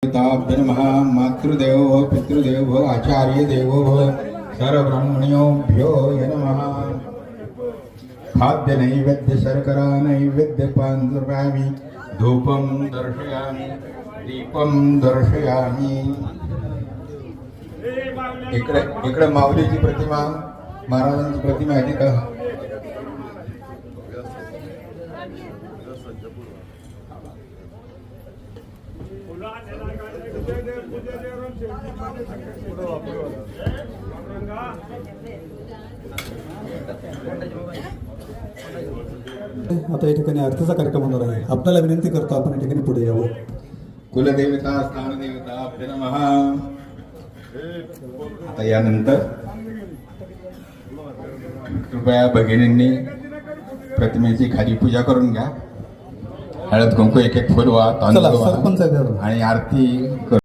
ताभ्य नमः। मातृदेवो भव, पितृदेवो भव, आचार्य देवो भव, सर्वब्रह्मण्योभ्यो नमः। खाद्य नैवेद्य शर्करा नैवेद्य पांदुरामी धूपम दर्शयामि दीपम दर्शयामि। इकडे माऊलीची प्रतिमा, महाराजांची प्रतिमा आहे का? आता या ठिकाणी आरतीचा कार्यक्रम होणार आहे. आपल्याला विनंती करतो आपण या ठिकाणी पुढे यावं. कुलदेवता स्थानदेवता भ्य नमः। आता यानंतर कृपया भगिनींनी प्रतिमेची खाली पूजा करून घ्या. हळद कुंकू एक एक फुलवा, तांदूळ चला, सरपंच आहे. आणि आरती